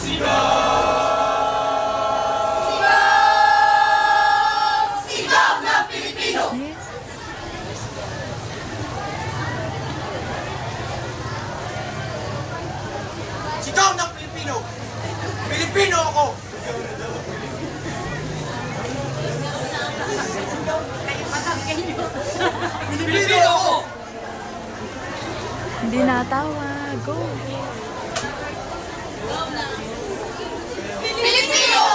Sigaw ng Pilipino! Sigaw ng Pilipino! Pilipino ako! Pilipino ako! Hindi natawa. Go! Pilipino!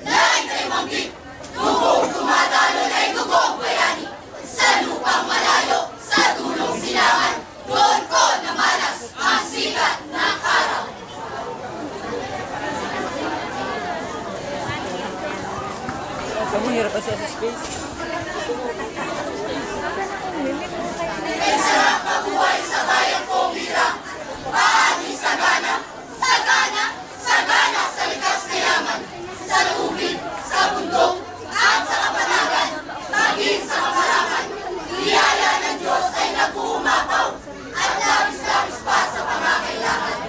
Lahat ay manggit! Dugong tumatalo ay dugong bayani! Sa lupang malayo, sa dulong silangan, doon ko namalas ang sikat ng araw. Kamu hirap kasi sa space. May sarap na buhay sa bayan kong hirang. Paani sagana, sagana, sagana sa likas na yaman. Sa tubig, sa bundok, at sa kapatagan, maging sa kaparangan. Biyaya ng Diyos ay nag-uumapaw, at labis-labis pa sa pangangailangan.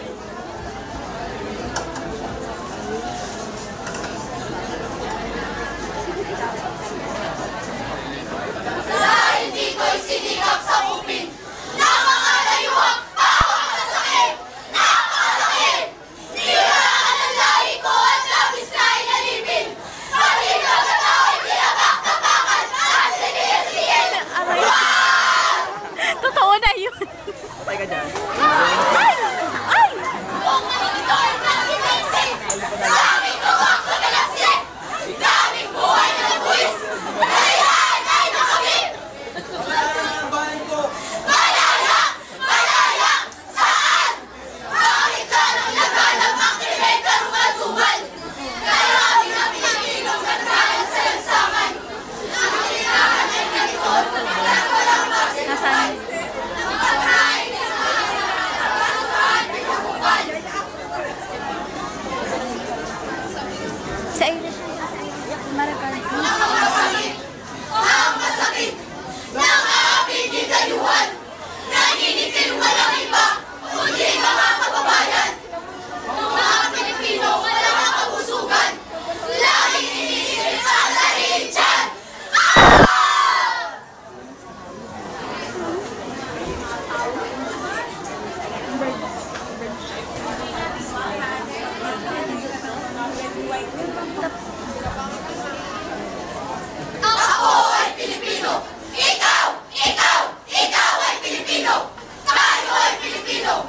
Dahil dito'y sinikap sa upin ng mga layuang pawang masakit! Napakasakit! Niraan ang lahi ko at labis na inalipin! Pati mga tao'y pinabak-tapakan at sinisiin! Totoo na yun! Patay ka dyan. Ay! Ay! Kung ito ay nakikinsin, daming tuwak sa galaksye! Daming buhay na nabuwis! Kayaan ay nakabit! Ang bahay ko! Malaya! Malaya! Saan? Bakit lalong laganap ang krimen karumal-dumal? Karami na Pilipinong nagkalat sa lansangan. Ang kailangan ay ganito at walang base. Nasaan? Ang pagkain ng mga saan pinagubal. Sa ina. Marakan. Ang masakit ng aaping gitayuhan. Nangingitim walang iba, kundi mga kababayan. Ng mga Pilipino walang kabusugan. Laging iniisip ang sarili dyan. Ako ay Pilipino! Ikaw! Ikaw! Ikaw ay Pilipino! Tayo ay Pilipino!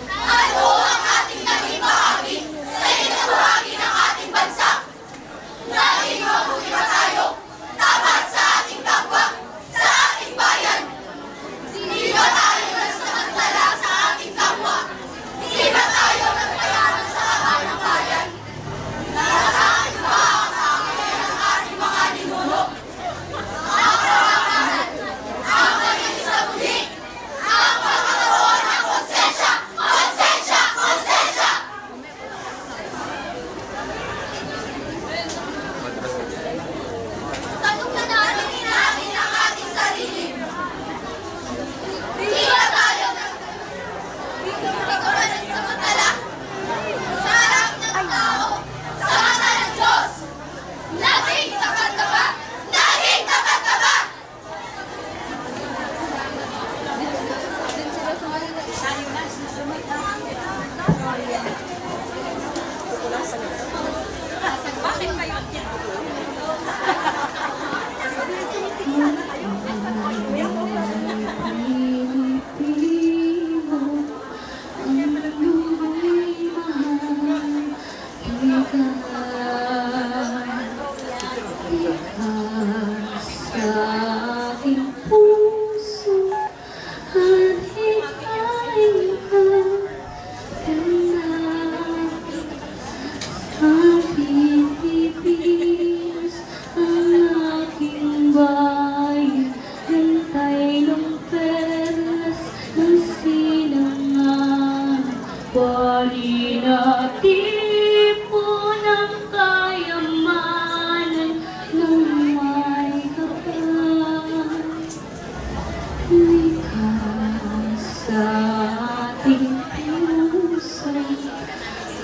Ano ang ating naging bahagi sa itinahagi ng ating bansa? Naging mabuti ba tayo? Tapat sa ating kapwa? Sa ating bayan? Di ba tayo nagsamantala sa ating kapwa? Di ba tayo nagpayaman sa kaban ng bayan? Nasaan ba ang angkin ng ating mga ninuno? Ang karangalan, ang maging sa muli, ang pagkakaroon ng konsensya, konsensya, konsensya! Tanong na natin ang ating sarili. Di ba tayo nagsamantala sa harap ng tao, sa mata ng Diyos? Naging tapat ka ba? Naging tapat ka ba? Sa ating puso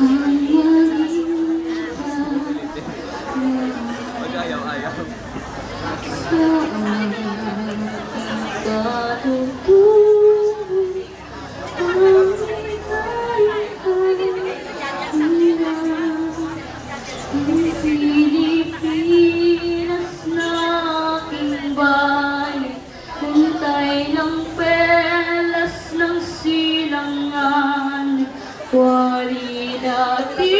ang Wari dati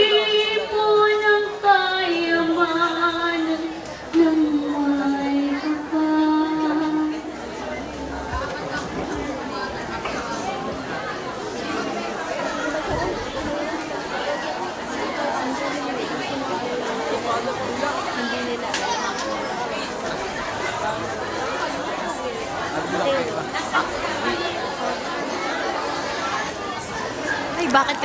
po ng kayamanan ng may kapal. Ay, bakit